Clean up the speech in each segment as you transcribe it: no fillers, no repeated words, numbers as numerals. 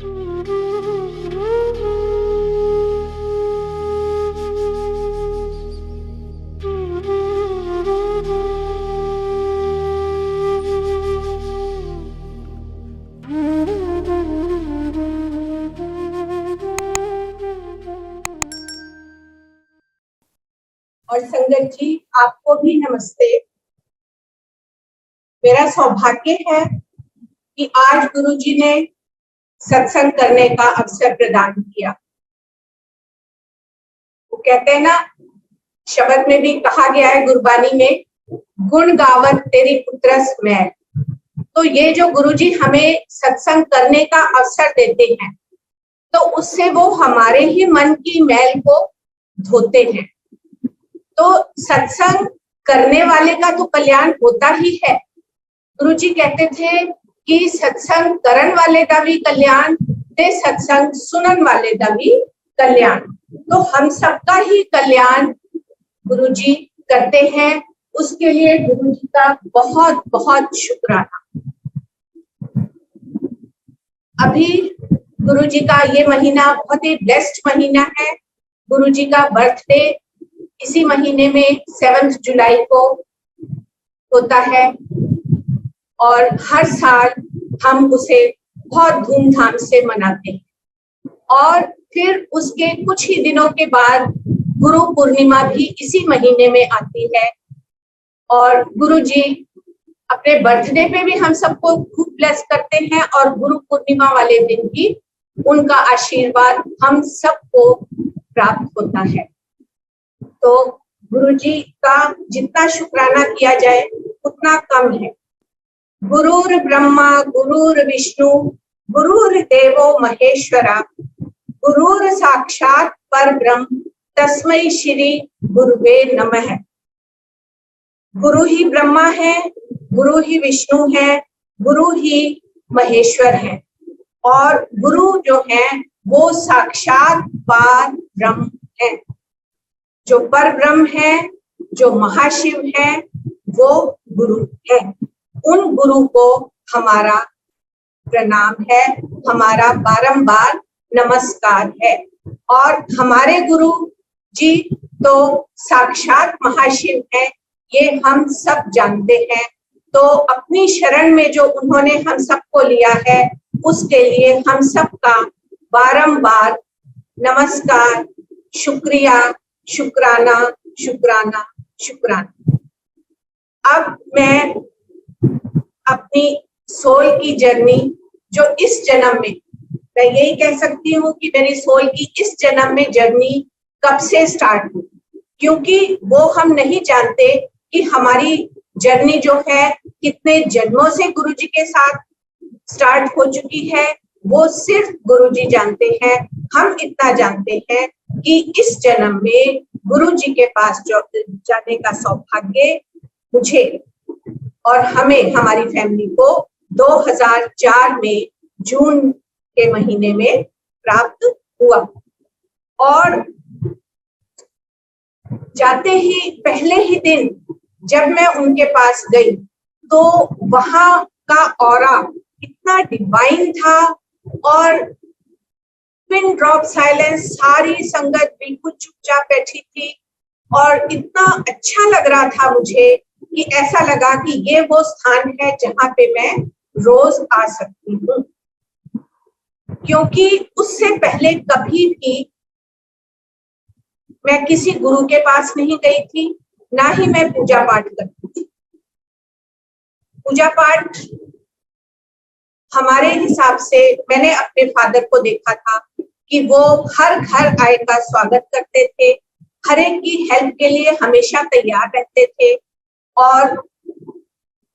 और संगत जी, आपको भी नमस्ते। मेरा सौभाग्य है कि आज गुरुजी ने सत्संग करने का अवसर प्रदान किया। वो कहते हैं ना, शब्द में भी कहा गया है गुरबानी में, गुण गावत तेरी पुत्रस मैल। तो ये जो गुरुजी हमें सत्संग करने का अवसर देते हैं, तो उससे वो हमारे ही मन की मैल को धोते हैं। तो सत्संग करने वाले का तो कल्याण होता ही है। गुरुजी कहते थे कि सत्संग करन वाले का भी कल्याण ते सत्संग सुनन वाले का भी कल्याण। तो हम सबका ही कल्याण गुरुजी करते हैं, उसके लिए गुरुजी का बहुत बहुत शुक्राना। अभी गुरुजी का ये महीना बहुत ही ब्लेस्ड महीना है। गुरुजी का बर्थडे इसी महीने में 7 जुलाई को होता है और हर साल हम उसे बहुत धूमधाम से मनाते हैं। और फिर उसके कुछ ही दिनों के बाद गुरु पूर्णिमा भी इसी महीने में आती है। और गुरुजी अपने बर्थडे पे भी हम सबको खूब ब्लेस करते हैं और गुरु पूर्णिमा वाले दिन भी उनका आशीर्वाद हम सबको प्राप्त होता है। तो गुरुजी का जितना शुक्राना किया जाए उतना कम है। गुरुर ब्रह्मा गुरुर विष्णु गुरुर्देवो महेश्वरा गुरुर साक्षात परब्रह्म तस्मै श्री गुरुवे नमः। गुरु ही ब्रह्मा है, गुरु ही विष्णु है, गुरु ही महेश्वर है और गुरु जो है वो साक्षात पार ब्रह्म है। जो पर ब्रह्म है, जो महाशिव है, वो गुरु है। उन गुरु को हमारा प्रणाम है, हमारा बारंबार नमस्कार है। और हमारे गुरु जी तो साक्षात महाशिव है, ये हम सब जानते हैं। तो अपनी शरण में जो उन्होंने हम सबको लिया है, उसके लिए हम सबका बारंबार नमस्कार, शुक्रिया, शुक्राना, शुक्राना, शुक्राना। अब मैं अपनी सोल की जर्नी जो इस जन्म में, मैं यही कह सकती हूँ कि मेरी सोल की इस जन्म में जर्नी कब से स्टार्ट हुई, क्योंकि वो हम नहीं जानते कि हमारी जर्नी जो है कितने जन्मों से गुरुजी के साथ स्टार्ट हो चुकी है, वो सिर्फ गुरुजी जानते हैं। हम इतना जानते हैं कि इस जन्म में गुरुजी के पास जाने का सौभाग्य मुझे और हमें, हमारी फैमिली को 2004 में जून के महीने में प्राप्त हुआ। और जाते ही पहले ही दिन जब मैं उनके पास गई तो वहां का ऑरा इतना डिवाइन था और पिन ड्रॉप साइलेंस, सारी संगत बिल्कुल चुपचाप बैठी थी और इतना अच्छा लग रहा था मुझे कि ऐसा लगा कि ये वो स्थान है जहां पे मैं रोज आ सकती हूँ। क्योंकि उससे पहले कभी भी मैं किसी गुरु के पास नहीं गई थी, ना ही मैं पूजा पाठ करती थी। पूजा पाठ हमारे हिसाब से, मैंने अपने फादर को देखा था कि वो हर घर आए का स्वागत करते थे, हर एक की हेल्प के लिए हमेशा तैयार रहते थे और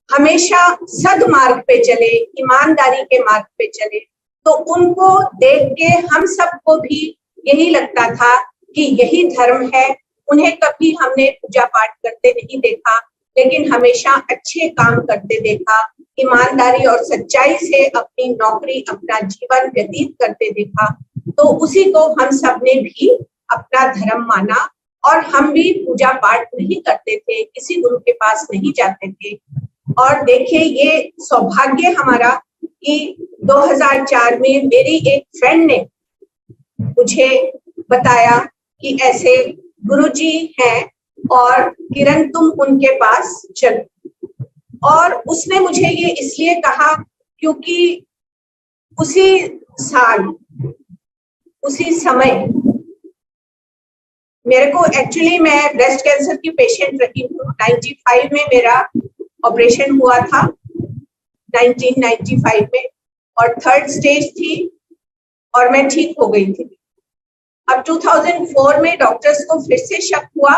हमेशा सद्मार्ग पे चले, ईमानदारी के मार्ग पे चले। तो उनको देख के हम सबको भी यही लगता था कि यही धर्म है। उन्हें कभी हमने पूजा पाठ करते नहीं देखा, लेकिन हमेशा अच्छे काम करते देखा, ईमानदारी और सच्चाई से अपनी नौकरी, अपना जीवन व्यतीत करते देखा। तो उसी को हम सब ने भी अपना धर्म माना और हम भी पूजा पाठ नहीं करते थे, किसी गुरु के पास नहीं जाते थे। और देखिए, ये सौभाग्य हमारा कि 2004 में मेरी एक फ्रेंड ने मुझे बताया कि ऐसे गुरुजी हैं और किरण तुम उनके पास चलो। और उसने मुझे ये इसलिए कहा क्योंकि उसी साल उसी समय मेरे को एक्चुअली मैं ब्रेस्ट कैंसर की पेशेंट रही हूँ। 95 में मेरा ऑपरेशन हुआ था, 1995 में, और 3rd स्टेज थी और मैं ठीक हो गई थी। अब 2004 में डॉक्टर्स को फिर से शक हुआ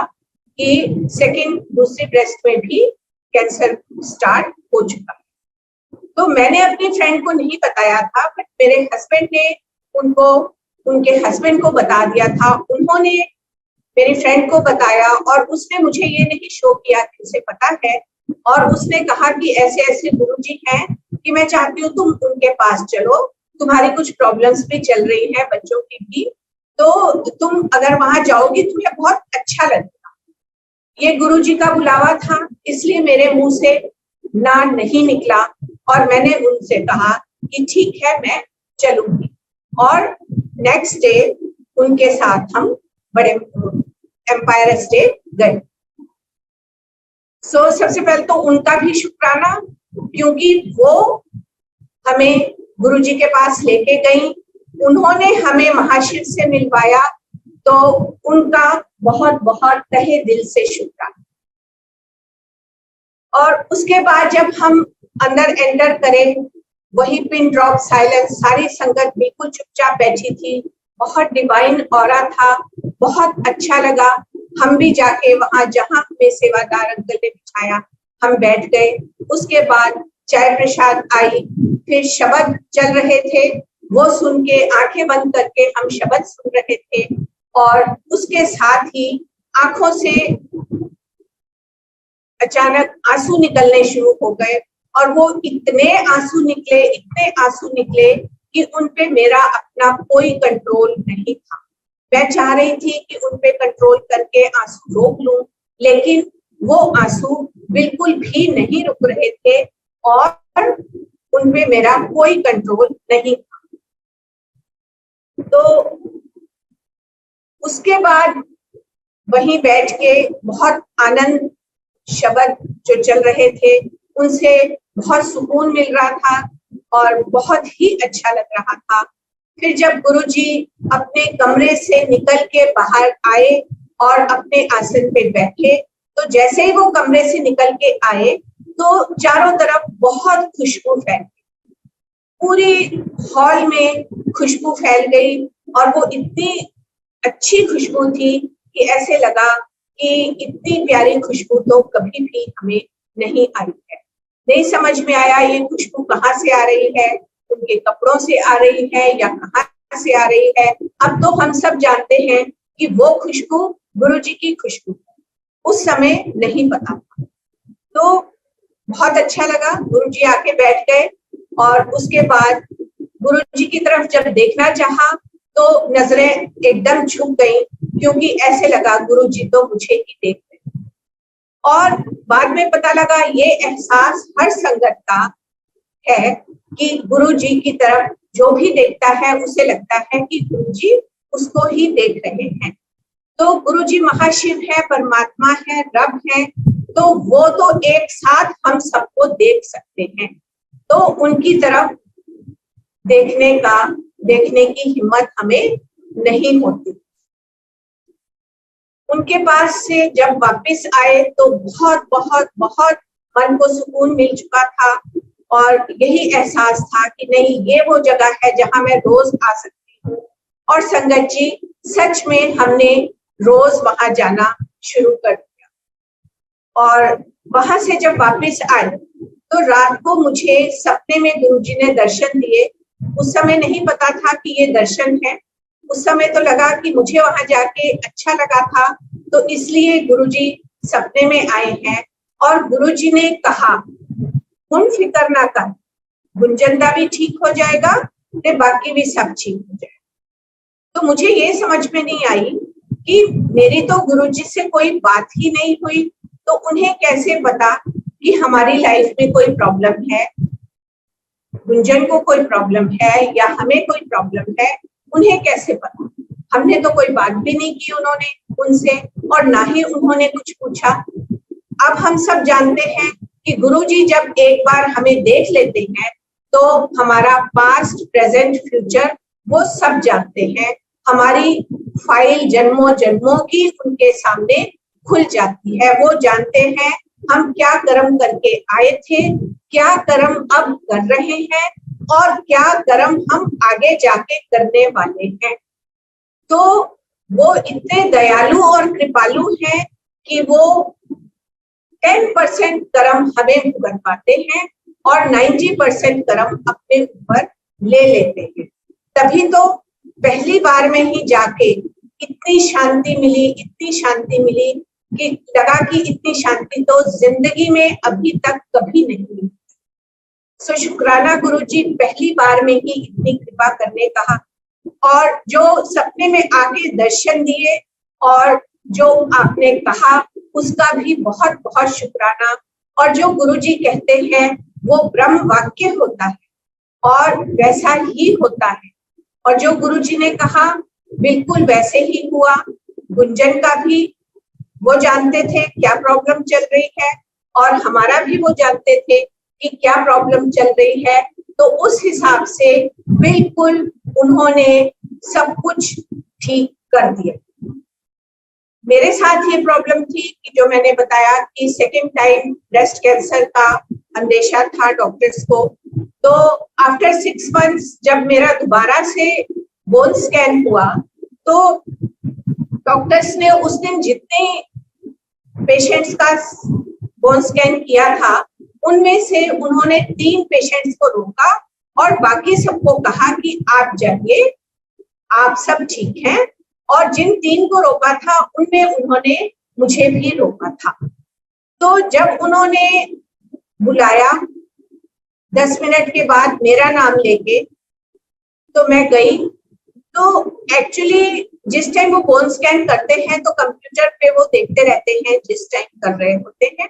कि दूसरी ब्रेस्ट में भी कैंसर स्टार्ट हो चुका है। तो मैंने अपनी फ्रेंड को नहीं बताया था, बट मेरे हस्बैंड ने उनके हस्बैंड को बता दिया था। उन्होंने मेरी फ्रेंड को बताया और उसने मुझे ये नहीं शो किया कि उसे पता है, और उसने कहा कि ऐसे ऐसे गुरुजी हैं कि मैं चाहती हूँ तुम उनके पास चलो, तुम्हारी कुछ प्रॉब्लम्स भी चल रही है, बच्चों की भी, तो तुम अगर वहां जाओगी तुम्हें बहुत अच्छा लगेगा। ये गुरुजी का बुलावा था, इसलिए मेरे मुंह से ना नहीं निकला और मैंने उनसे कहा कि ठीक है मैं चलूंगी। और नेक्स्ट डे उनके साथ हम बड़े एम्पायर स्टेट गए। सबसे पहले तो उनका भी शुक्राना, क्योंकि वो हमें गुरुजी के पास लेके गई, उन्होंने हमें महाशिव से मिलवाया, तो उनका बहुत बहुत तहे दिल से शुक्राना। और उसके बाद जब हम अंदर एंटर करें, वही पिन ड्रॉप साइलेंस, सारी संगत बिल्कुल चुपचाप बैठी थी, बहुत डिवाइन ऑरा था, बहुत अच्छा लगा। हम भी जाके वहां जहां हमें सेवादार अंकल ने बिठाया हम बैठ गए। उसके बाद चाय प्रसाद आई, फिर शब्द चल रहे थे, वो सुन के आंखें बंद करके हम शब्द सुन रहे थे, और उसके साथ ही आंखों से अचानक आंसू निकलने शुरू हो गए। और वो इतने आंसू निकले कि उनपे मेरा अपना कोई कंट्रोल नहीं था। मैं चाह रही थी कि उनपे कंट्रोल करके आंसू रोक लूं, लेकिन वो आंसू बिल्कुल भी नहीं रुक रहे थे और उनपे मेरा कोई कंट्रोल नहीं था। तो उसके बाद वहीं बैठ के बहुत आनंद, शब्द जो चल रहे थे उनसे बहुत सुकून मिल रहा था और बहुत ही अच्छा लग रहा था। फिर जब गुरुजी अपने कमरे से निकल के बाहर आए और अपने आसन पे बैठे, तो जैसे ही वो कमरे से निकल के आए तो चारों तरफ बहुत खुशबू फैल गई, पूरी हॉल में खुशबू फैल गई। और वो इतनी अच्छी खुशबू थी कि ऐसे लगा कि इतनी प्यारी खुशबू तो कभी भी हमें नहीं आई है। नहीं समझ में आया ये खुशबू कहाँ से आ रही है, उनके कपड़ों से आ रही है या कहाँ से आ रही है। अब तो हम सब जानते हैं कि वो खुशबू गुरुजी की खुशबू है, उस समय नहीं पता था। तो बहुत अच्छा लगा, गुरुजी आके बैठ गए और उसके बाद गुरुजी की तरफ जब देखना चाहा तो नजरें एकदम झुक गई, क्योंकि ऐसे लगा गुरुजी तो मुझे ही देख रहे। और बाद में पता लगा ये एहसास हर संगत का है कि गुरुजी की तरफ जो भी देखता है उसे लगता है कि गुरुजी उसको ही देख रहे हैं। तो गुरुजी महाशिव है, परमात्मा है, रब है, तो वो तो एक साथ हम सबको देख सकते हैं। तो उनकी तरफ देखने की हिम्मत हमें नहीं होती। उनके पास से जब वापस आए तो बहुत बहुत बहुत मन को सुकून मिल चुका था, और यही एहसास था कि नहीं, ये वो जगह है जहां मैं रोज आ सकती हूँ। और संगत जी, सच में हमने रोज वहां जाना शुरू कर दिया। और वहां से जब वापस आए तो रात को मुझे सपने में गुरुजी ने दर्शन दिए। उस समय नहीं पता था कि ये दर्शन है, उस समय तो लगा कि मुझे वहां जाके अच्छा लगा था, तो इसलिए गुरुजी सपने में आए हैं। और गुरुजी ने कहा, उन फिक्र ना कर, गुंजनदा भी ठीक हो जाएगा, ते बाकी भी सब ठीक हो जाएगा। तो मुझे ये समझ में नहीं आई कि मेरी तो गुरुजी से कोई बात ही नहीं हुई, तो उन्हें कैसे पता कि हमारी लाइफ में कोई प्रॉब्लम है। गुंजन को कोई प्रॉब्लम है या हमें कोई प्रॉब्लम है, उन्हें कैसे पता? हमने तो कोई बात भी नहीं की उन्होंने उनसे, और ना ही उन्होंने कुछ पूछा। अब हम सब जानते हैं कि गुरुजी जब एक बार हमें देख लेते हैं तो हमारा पास्ट, प्रेजेंट, फ्यूचर वो सब जानते हैं। हमारी फाइल जन्मों जन्मों की उनके सामने खुल जाती है। वो जानते हैं हम क्या कर्म करके आए थे, क्या कर्म अब कर रहे हैं और क्या कर्म हम आगे जाके करने वाले हैं। तो वो इतने दयालु और कृपालु हैं कि वो 10% कर्म हमें भुगत पाते हैं और 90% कर्म अपने ऊपर ले लेते हैं। तभी तो पहली बार में ही जाके इतनी शांति मिली, इतनी शांति मिली कि लगा कि इतनी शांति तो जिंदगी में अभी तक कभी नहीं मिली। सो शुक्राना गुरुजी, पहली बार में ही इतनी कृपा करने कहा, और जो सपने में आके दर्शन दिए और जो आपने कहा उसका भी बहुत बहुत शुक्राना। और जो गुरुजी कहते हैं वो ब्रह्म वाक्य होता है और वैसा ही होता है, और जो गुरुजी ने कहा बिल्कुल वैसे ही हुआ। गुंजन का भी वो जानते थे क्या प्रॉब्लम चल रही है और हमारा भी वो जानते थे कि क्या प्रॉब्लम चल रही है। तो उस हिसाब से बिल्कुल उन्होंने सब कुछ ठीक कर दिया। मेरे साथ ये प्रॉब्लम थी कि जो मैंने बताया कि सेकेंड टाइम ब्रेस्ट कैंसर का अंदेशा था डॉक्टर्स को। तो आफ्टर 6 मंथ्स जब मेरा दोबारा से बोन स्कैन हुआ तो डॉक्टर्स ने उस दिन जितने पेशेंट्स का बोन स्कैन किया था उनमें से उन्होंने 3 पेशेंट्स को रोका और बाकी सबको कहा कि आप जाइए, आप सब ठीक हैं। और जिन 3 को रोका था उनमें उन्होंने मुझे भी रोका था। तो जब उन्होंने बुलाया 10 मिनट के बाद मेरा नाम लेके, तो मैं गई। तो एक्चुअली जिस टाइम वो बोन स्कैन करते हैं तो कंप्यूटर पे वो देखते रहते हैं जिस टाइम कर रहे होते हैं।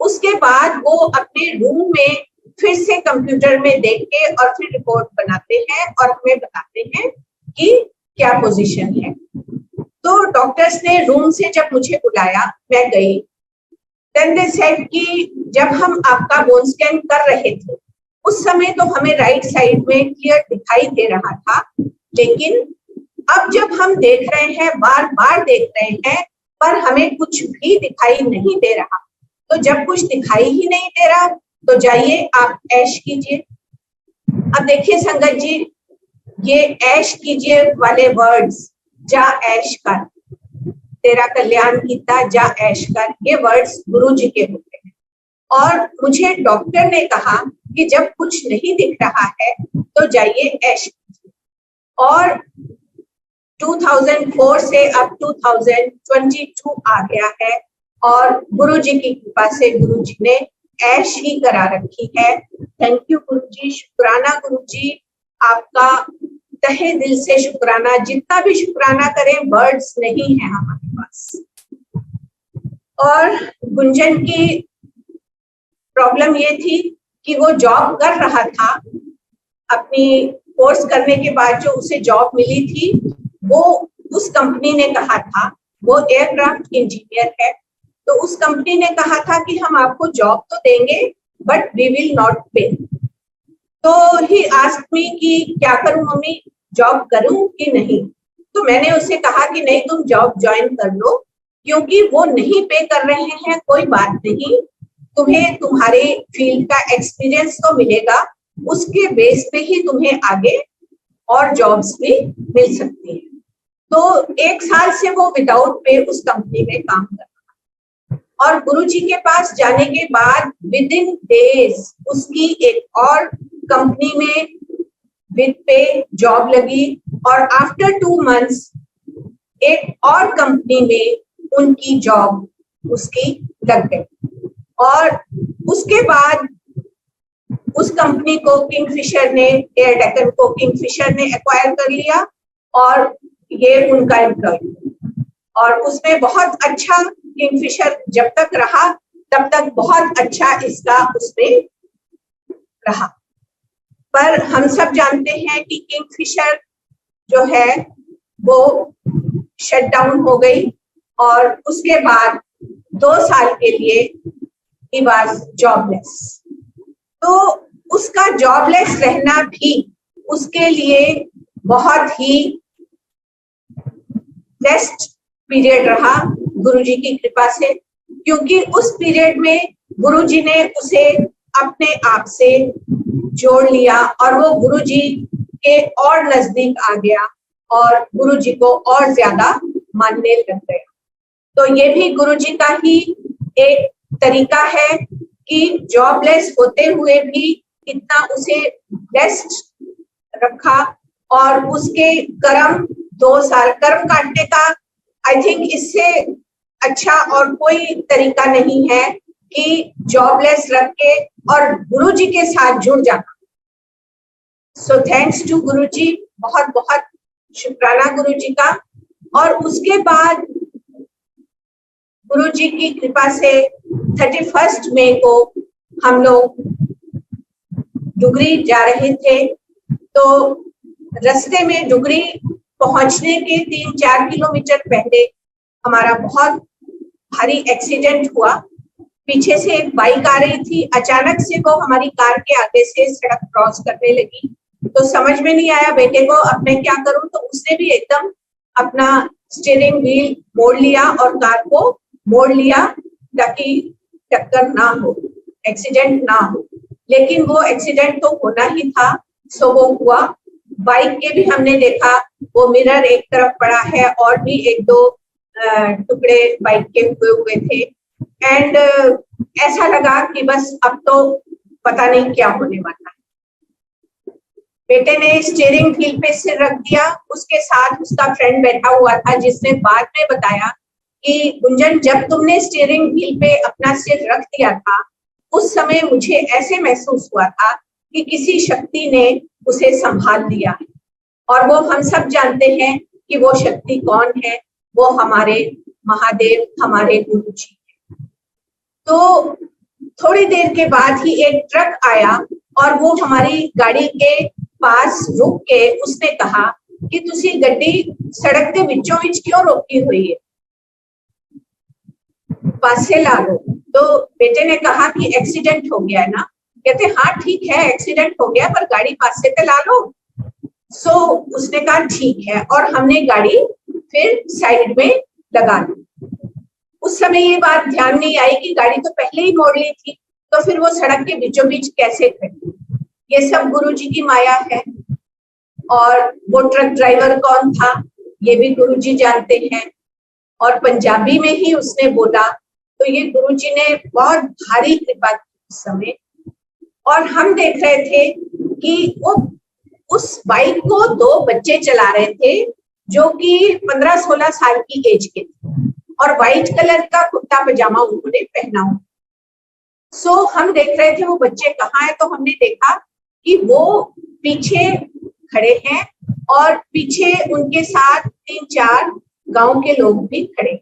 उसके बाद वो अपने रूम में फिर से कंप्यूटर में देख के और फिर रिपोर्ट बनाते हैं और हमें बताते हैं कि क्या पोजीशन है। तो डॉक्टर्स ने रूम से जब मुझे बुलाया, मैं गई। देन दे सेड कि जब हम आपका बोन स्कैन कर रहे थे उस समय तो हमें राइट साइड में क्लियर दिखाई दे रहा था, लेकिन अब जब हम देख रहे हैं, बार बार देख रहे हैं, पर हमें कुछ भी दिखाई नहीं दे रहा। तो जब कुछ दिखाई ही नहीं दे रहा तो जाइए आप ऐश कीजिए। अब देखिए संगत जी, ये ऐश कीजिए वाले वर्ड्स, जा ऐश कर, तेरा कल्याण कीता, जा ऐश कर, ये वर्ड्स गुरुजी के होते हैं। और मुझे डॉक्टर ने कहा कि जब कुछ नहीं दिख रहा है तो जाइए ऐश कीजिए। और 2004 से अब 2022 आ गया है और गुरुजी की कृपा से गुरुजी ने ऐश ही करा रखी है। थैंक यू गुरुजी, शुक्राना गुरुजी, आपका तहे दिल से शुक्राना। जितना भी शुक्राना करें वर्ड्स नहीं है हमारे पास। और गुंजन की प्रॉब्लम ये थी कि वो जॉब कर रहा था, अपनी कोर्स करने के बाद जो उसे जॉब मिली थी वो उस कंपनी ने कहा था, वो एयरक्राफ्ट इंजीनियर है, तो उस कंपनी ने कहा था कि हम आपको जॉब तो देंगे बट वी विल नॉट पे। तो ही आस्क्ड मी कि क्या करूं मम्मी, जॉब करूं कि नहीं। तो मैंने उसे कहा कि नहीं, तुम जॉब ज्वाइन कर लो, क्योंकि वो नहीं पे कर रहे हैं कोई बात नहीं, तुम्हें तुम्हारे फील्ड का एक्सपीरियंस तो मिलेगा, उसके बेस पे ही तुम्हें आगे और जॉब्स भी मिल सकती है। तो 1 साल से वो विदाउट पे उस कंपनी में काम कर रहा, और गुरुजी के पास जाने के बाद विद इन डेज उसकी एक और कंपनी में विद पे जॉब लगी, और आफ्टर 2 मंथ्स एक और कंपनी में उनकी जॉब उसकी लग गई। और उसके बाद उस कंपनी को किंगफिशर ने, एयर डेक्कन को किंगफिशर ने एक्वायर कर लिया और ये उनका एम्प्लॉय, और उसमें बहुत अच्छा किंगफिशर जब तक रहा तब तक बहुत अच्छा इसका उसमें रहा। पर हम सब जानते हैं कि किंगफिशर जो है वो शट डाउन हो गई और उसके बाद 2 साल के लिए ही वाज जॉबलेस। तो उसका जॉबलेस रहना भी उसके लिए बहुत ही ब्लेस्ड पीरियड रहा गुरुजी की कृपा से, क्योंकि उस पीरियड में गुरुजी ने उसे अपने आप से जोड़ लिया और वो गुरुजी के और नजदीक आ गया और गुरुजी को और ज्यादा मानने लग गया। तो ये भी गुरुजी का ही एक तरीका है कि जॉबलेस होते हुए भी इतना उसे ब्लेस्ड रखा और उसके कर्म 2 साल कर्म काटने का आई थिंक इससे अच्छा और कोई तरीका नहीं है कि जॉबलेस रख के और गुरुजी के साथ जुड़ जाना। सो थैंक्स टू गुरुजी, बहुत बहुत शुक्राना गुरुजी का। और उसके बाद गुरुजी की कृपा से 31 मई को हम लोग डुगरी जा रहे थे। तो रास्ते में डुगरी पहुंचने के 3-4 किलोमीटर पहले हमारा बहुत भारी एक्सीडेंट हुआ। पीछे से एक बाइक आ रही थी, अचानक से वो हमारी कार के आगे से सड़क क्रॉस करने लगी। तो समझ में नहीं आया बेटे को अब मैं क्या करूं, तो उसने भी एकदम अपना स्टीयरिंग व्हील मोड़ लिया और कार को मोड़ लिया ताकि टक्कर ना हो, एक्सीडेंट ना हो। लेकिन वो एक्सीडेंट तो होना ही था, सो वो हुआ। बाइक के भी हमने देखा वो मिरर एक तरफ पड़ा है और भी 1-2 टुकड़े बाइक के हुए थे। एंड ऐसा लगा कि बस अब तो पता नहीं क्या होने वाला है। बेटे ने स्टीयरिंग व्हील पे सिर रख दिया, उसके साथ उसका फ्रेंड बैठा हुआ था जिसने बाद में बताया कि गुंजन जब तुमने स्टीयरिंग व्हील पे अपना सिर रख दिया था उस समय मुझे ऐसे महसूस हुआ था कि किसी शक्ति ने उसे संभाल लिया है। और वो हम सब जानते हैं कि वो शक्ति कौन है, वो हमारे महादेव, हमारे गुरु जी हैं। तो थोड़ी देर के बाद ही एक ट्रक आया और वो हमारी गाड़ी के पास रुक के उसने कहा कि तुसी गड्डी सड़क के बीचों बीच क्यों रोकी हुई है, पासे ला लो। तो बेटे ने कहा कि एक्सीडेंट हो गया है ना। कहते हाँ ठीक है एक्सीडेंट हो गया पर गाड़ी पासे पे ला लो। सो उसने कहा ठीक है और हमने गाड़ी फिर साइड में लगा दी। उस समय ये बात ध्यान नहीं आई कि गाड़ी तो पहले ही मोड़ ली थी, तो फिर वो सड़क के बीचों बीच कैसे खड़ी। ये सब गुरुजी की माया है। और वो ट्रक ड्राइवर कौन था ये भी गुरुजी जानते हैं और पंजाबी में ही उसने बोला। तो ये गुरुजी ने बहुत भारी कृपा की उस समय। और हम देख रहे थे कि वो उस बाइक को 2 बच्चे चला रहे थे जो कि 15-16 साल की एज के थे और व्हाइट कलर का कुर्ता पजामा उन्होंने पहना हुआ। सो हम देख रहे थे वो बच्चे कहाँ है, तो हमने देखा कि वो पीछे खड़े हैं और पीछे उनके साथ 3-4 गांव के लोग भी खड़े।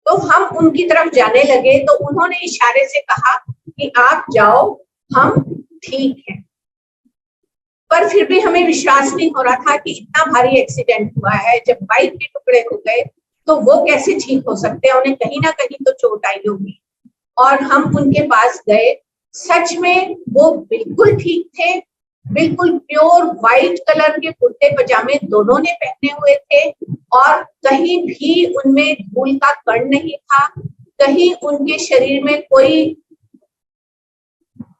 तो हम उनकी तरफ जाने लगे तो उन्होंने इशारे से कहा कि आप जाओ, हम ठीक हैं। पर फिर भी हमें विश्वास नहीं हो रहा था कि इतना भारी एक्सीडेंट हुआ है, जब बाइक के टुकड़े हो गए तो वो कैसे ठीक हो सकते हैं, उन्हें कहीं ना कहीं तो चोट आई होगी। और हम उनके पास गए, सच में वो बिल्कुल ठीक थे, बिल्कुल प्योर व्हाइट कलर के कुर्ते पजामे दोनों ने पहने हुए थे और कहीं भी उनमें धूल का कण नहीं था, कहीं उनके शरीर में कोई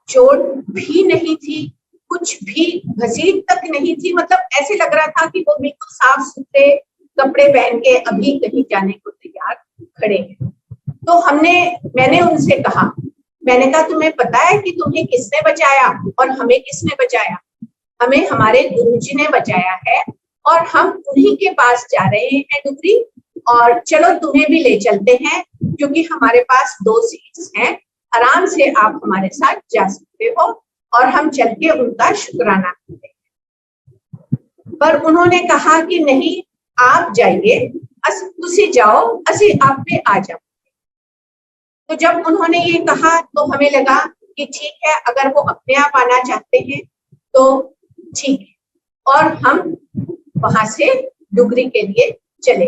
चोट भी नहीं थी, कुछ भी घसीट तक नहीं थी। मतलब ऐसे लग रहा था कि वो बिल्कुल साफ सुथरे कपड़े पहन के अभी कहीं जाने को तैयार खड़े हैं। तो मैंने उनसे कहा, मैंने कहा तुम्हें पता है कि तुम्हें किसने बचाया और हमें किसने बचाया? हमें हमारे गुरुजी ने बचाया है और हम उन्हीं के पास जा रहे हैं डुगरी, और चलो तुम्हें भी ले चलते हैं क्योंकि हमारे पास 2 सीट्स हैं, आराम से आप हमारे साथ जा सकते हो। और हम चल के उनका शुक्राना करते हैं। पर उन्होंने कहा कि नहीं आप जाइए, तुसी जाओ, असी आप पे आ जाओ। तो जब उन्होंने ये कहा तो हमें लगा कि ठीक है, अगर वो अपने आप आना चाहते हैं तो ठीक है, और हम वहां से डुगरी के लिए चले।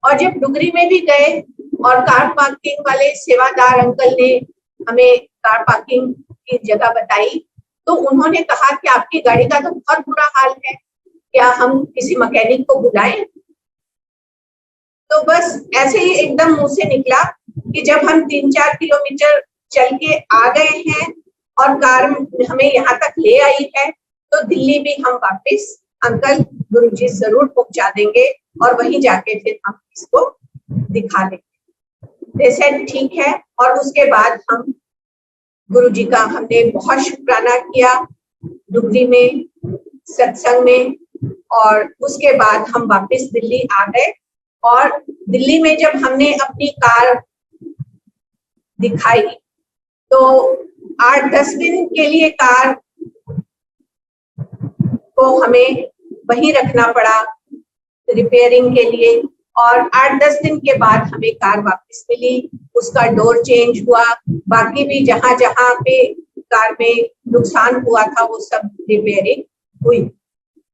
और जब डुगरी में भी गए और कार पार्किंग वाले सेवादार अंकल ने हमें कार पार्किंग की जगह बताई, तो उन्होंने कहा कि आपकी गाड़ी का तो बहुत बुरा हाल है, क्या हम किसी मैकेनिक को बुलाएं? तो बस ऐसे ही एकदम मुंह से निकला कि जब हम 3-4 किलोमीटर चल के आ गए हैं और कार हमें यहाँ तक ले आई है, तो दिल्ली भी हम वापस अंकल गुरुजी जरूर पहुंचा देंगे और वहीं जाके फिर हम इसको दिखा लेंगे। they said ठीक है। और उसके बाद हम गुरुजी का हमने बहुत शुक्राना किया डुगरी में सत्संग में, और उसके बाद हम वापस दिल्ली आ गए। और दिल्ली में जब हमने अपनी कार दिखाई तो 8-10 दिन के लिए कार को हमें वहीं रखना पड़ा रिपेयरिंग के लिए, और 8-10 दिन के बाद हमें कार वापस मिली, उसका डोर चेंज हुआ, बाकी भी जहां जहां पे कार में नुकसान हुआ था वो सब रिपेयरिंग हुई।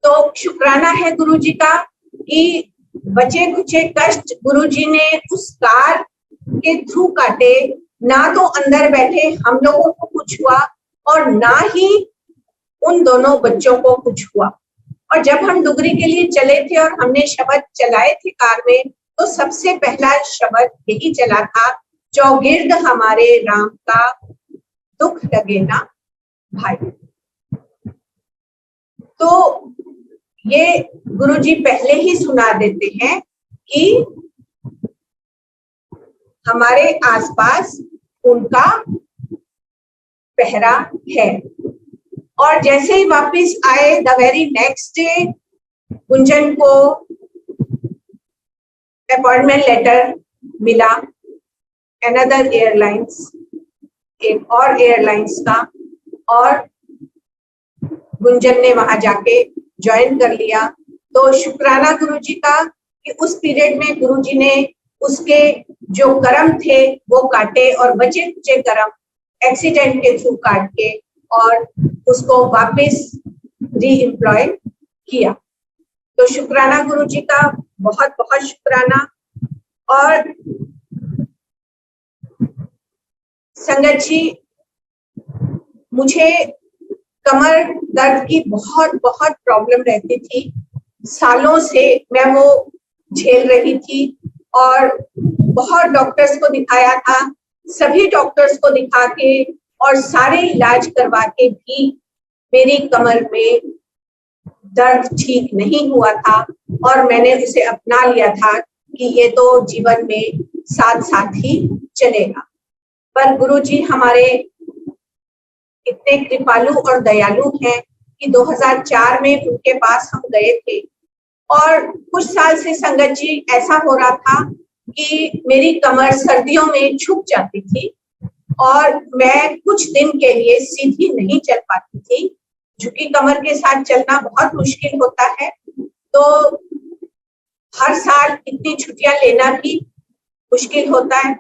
तो शुक्राना है गुरुजी का कि बचे कुचे कष्ट गुरुजी ने उस कार के थ्रू काटे, ना तो अंदर बैठे हम लोगों को कुछ हुआ और ना ही उन दोनों बच्चों को कुछ हुआ। और जब हम डुगरी के लिए चले थे और हमने शब्द चलाए थे कार में, तो सबसे पहला शब्द यही चला था, चौगिर्द हमारे राम का दुख लगे ना भाई। तो ये गुरुजी पहले ही सुना देते हैं कि हमारे आसपास उनका पहरा है। और जैसे ही वापस आए the very next day Gunjan को अपॉइंटमेंट लेटर मिला अनदर एयरलाइंस, एक और एयरलाइंस का, और गुंजन ने वहां जाके ज्वाइन कर लिया। तो शुक्राना गुरुजी का कि उस पीरियड में गुरुजी ने उसके जो कर्म थे वो काटे और बचे कुचे कर्म एक्सीडेंट के थ्रू काट के और उसको वापस री एम्प्लॉय किया। तो शुक्राना गुरुजी का बहुत बहुत शुक्राना। और संगत जी, मुझे कमर दर्द की बहुत बहुत प्रॉब्लम रहती थी, सालों से मैं वो झेल रही थी और बहुत डॉक्टर्स को दिखाया था, सभी डॉक्टर्स को दिखा के और सारे इलाज करवा के भी मेरी कमर में दर्द ठीक नहीं हुआ था। और मैंने उसे अपना लिया था कि ये तो जीवन में साथ साथ ही चलेगा। पर गुरुजी हमारे इतने कृपालु और दयालु हैं कि 2004 में उनके पास हम गए थे। और कुछ साल से संगत जी ऐसा हो रहा था कि मेरी कमर सर्दियों में झुक जाती थी और मैं कुछ दिन के लिए सीधी नहीं चल पाती थी। झुकी कमर के साथ चलना बहुत मुश्किल होता है, तो हर साल इतनी छुट्टियां लेना भी मुश्किल होता है।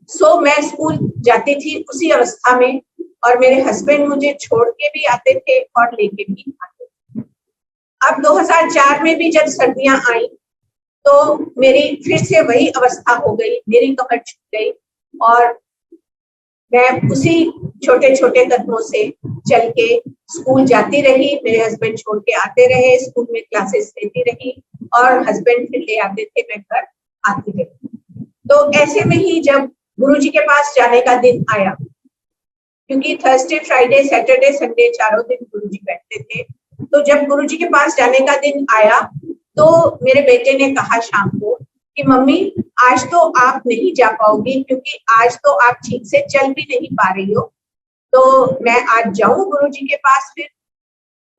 सो मैं स्कूल जाती थी उसी अवस्था में, और मेरे हस्बैंड मुझे छोड़ के भी आते थे और लेके भी आते थे। अब 2004 में भी जब सर्दियां आई तो मेरी फिर से वही अवस्था हो गई, मेरी कमर झुक गई और मैं उसी छोटे छोटे कदमों से चल के स्कूल जाती रही। मेरे हस्बैंड छोड़ के आते रहे, स्कूल में क्लासेस लेती रही और हस्बैंड फिर ले आते थे, मैं घर आती रही। तो ऐसे में ही जब गुरुजी के पास जाने का दिन आया, क्योंकि थर्सडे फ्राइडे सैटरडे संडे चारों दिन गुरुजी बैठते थे, तो जब गुरुजी के पास जाने का दिन आया तो मेरे बेटे ने कहा शाम को कि मम्मी आज तो आप नहीं जा पाओगी क्योंकि आज तो आप ठीक से चल भी नहीं पा रही हो, तो मैं आज जाऊं गुरुजी के पास फिर।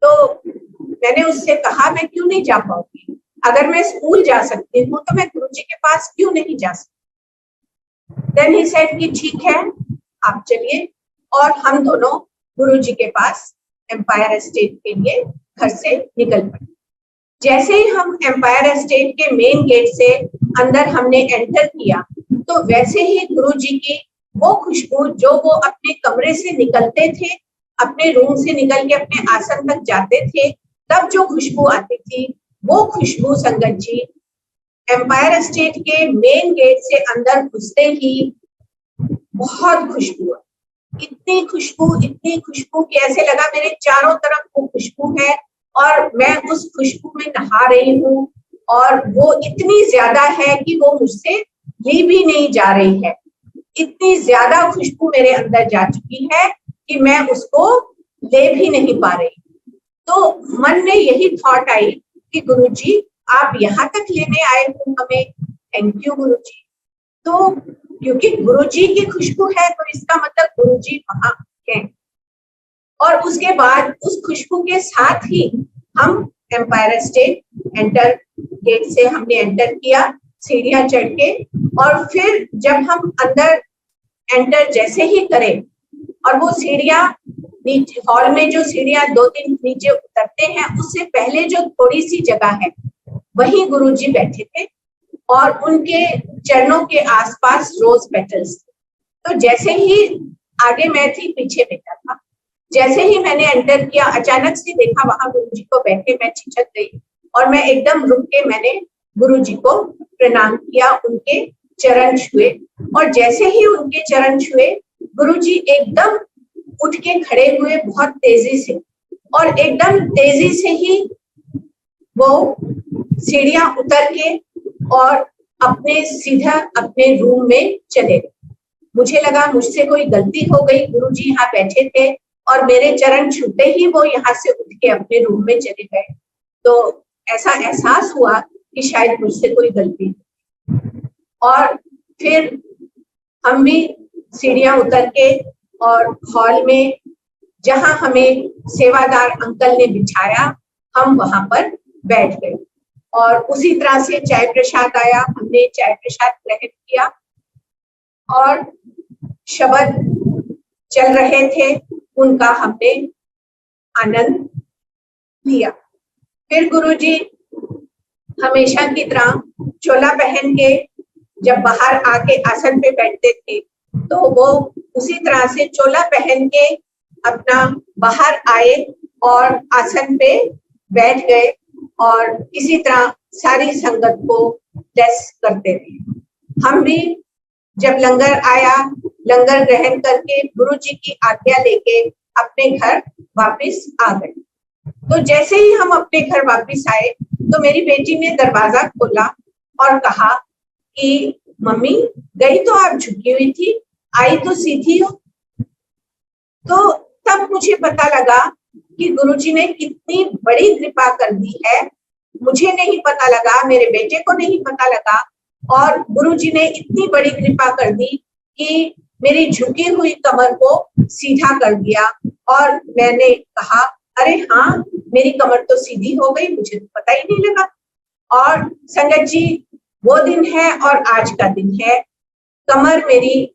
तो मैंने उससे कहा मैं क्यों नहीं जा पाऊंगी, अगर मैं स्कूल जा सकती हूँ तो मैं गुरुजी के पास क्यों नहीं जा सकती। देन ही सेड कि ठीक है आप चलिए, और हम दोनों गुरुजी के पास एम्पायर एस्टेट के लिए घर से निकल पड़े। जैसे ही हम एम्पायर एस्टेट के मेन गेट से अंदर हमने एंटर किया तो वैसे ही गुरुजी की वो खुशबू जो वो अपने कमरे से निकलते थे अपने रूम से निकल के अपने आसन तक जाते थे, तब जो खुशबू आती थी, वो खुशबू संगत जी एम्पायर स्टेट के मेन गेट से अंदर घुसते ही बहुत खुशबू है। इतनी खुशबू कि ऐसे लगा मेरे चारों तरफ वो खुशबू है और मैं उस खुशबू में नहा रही हूँ, और वो इतनी ज्यादा है कि वो मुझसे ली भी नहीं जा रही है। इतनी ज्यादा खुशबू मेरे अंदर जा चुकी है कि मैं उसको ले भी नहीं पा रही। तो मन में यही थॉट आई कि गुरुजी आप यहाँ तक लेने आए हो हमें, थैंक यू गुरुजी। तो क्योंकि गुरुजी की खुशबू है तो इसका मतलब गुरुजी वहां है। और उसके बाद उस खुशबू के साथ ही हम एम्पायर स्टेट एंटर गेट से हमने एंटर किया, सीढ़ियां चढ़ के, और फिर जब हम अंदर एंटर जैसे ही करें और वो सीढ़ियां नीचे हॉल में जो सीढ़ियां 2-3 नीचे उतरते हैं, उससे पहले जो थोड़ी सी जगह है वहीं गुरुजी बैठे थे और उनके चरणों के आसपास रोज पेटल्स थे। तो जैसे ही आगे मैं थी, पीछे बेटा था, जैसे ही मैंने एंटर किया अचानक से देखा वहां गुरुजी को बैठे, मैं झिझक गई और मैं एकदम रुक के मैंने गुरुजी को प्रणाम किया, उनके चरण छुए। और जैसे ही उनके चरण छुए गुरुजी एकदम उठ के खड़े हुए बहुत तेजी से, और एकदम तेजी से ही वो सीढ़ियां उतर के और अपने सीधा अपने रूम में चले गए। मुझे लगा मुझसे कोई गलती हो गई, गुरुजी यहाँ बैठे थे और मेरे चरण छूते ही वो यहाँ से उठ के अपने रूम में चले गए। तो ऐसा एहसास हुआ कि शायद मुझसे कोई गलती। और फिर हम भी सीढ़ियां उतर के और हॉल में जहां हमें सेवादार अंकल ने बिठाया, हम वहां पर बैठ गए और उसी तरह से चाय प्रसाद आया, हमने चाय प्रसाद ग्रहण किया और शब्द चल रहे थे, उनका हमने आनंद लिया। फिर गुरुजी हमेशा की तरह चोला पहन के जब बाहर आके आसन पे बैठते थे, तो वो उसी तरह से चोला पहन के अपना बाहर आए और आसन पे बैठ गए और इसी तरह सारी संगत को ब्लेस करते रहे। हम भी जब लंगर आया, लंगर ग्रहण करके गुरुजी की आज्ञा लेके अपने घर वापस आ गए। तो जैसे ही हम अपने घर वापस आए तो मेरी बेटी ने दरवाजा खोला और कहा कि मम्मी गई तो आप झुकी हुई थी, आई तो सीधी हो। तो तब मुझे पता लगा कि गुरुजी ने कितनी बड़ी कृपा कर दी है। मुझे नहीं पता लगा, मेरे बेटे को नहीं पता लगा, और गुरुजी ने इतनी बड़ी कृपा कर दी कि मेरी झुकी हुई कमर को सीधा कर दिया। और मैंने कहा अरे हाँ, मेरी कमर तो सीधी हो गई, मुझे तो पता ही नहीं लगा। और संगत जी वो दिन है और आज का दिन है। कमर मेरी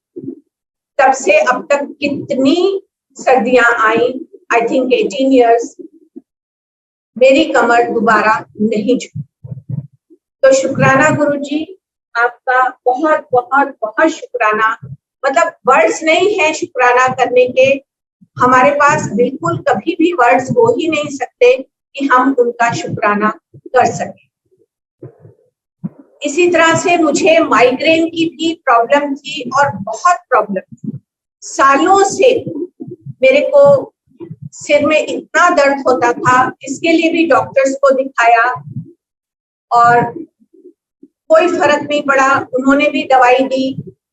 तब से अब तक कितनी सर्दियां आई, आई थिंक 18 इयर्स, मेरी कमर दोबारा नहीं झुकी। तो शुक्राना गुरुजी, आपका बहुत बहुत बहुत शुक्राना। मतलब वर्ड्स नहीं है शुक्राना करने के, हमारे पास बिल्कुल कभी भी वर्ड्स हो ही नहीं सकते कि हम उनका शुक्राना कर सकें। इसी तरह से मुझे माइग्रेन की भी प्रॉब्लम थी और बहुत प्रॉब्लम थी। सालों से मेरे को सिर में इतना दर्द होता था, इसके लिए भी डॉक्टर्स को दिखाया और कोई फर्क नहीं पड़ा, उन्होंने भी दवाई दी,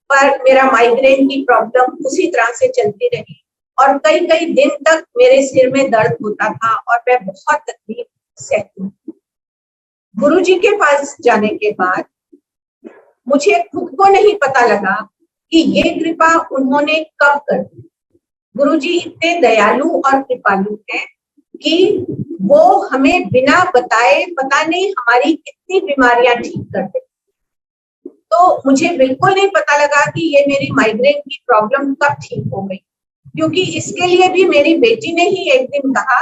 पर मेरा माइग्रेन की प्रॉब्लम उसी तरह से चलती रही और कई कई दिन तक मेरे सिर में दर्द होता था और मैं बहुत तकलीफ सहती। गुरुजी के पास जाने के बाद मुझे खुद को नहीं पता लगा कि ये कृपा उन्होंने कब कर दी। गुरुजी इतने दयालु और कृपालु हैं कि वो हमें बिना बताए पता नहीं हमारी कितनी बीमारियां ठीक कर देते। तो मुझे बिल्कुल नहीं पता लगा कि ये मेरी माइग्रेन की प्रॉब्लम कब ठीक हो गई, क्योंकि इसके लिए भी मेरी बेटी ने ही एक दिन कहा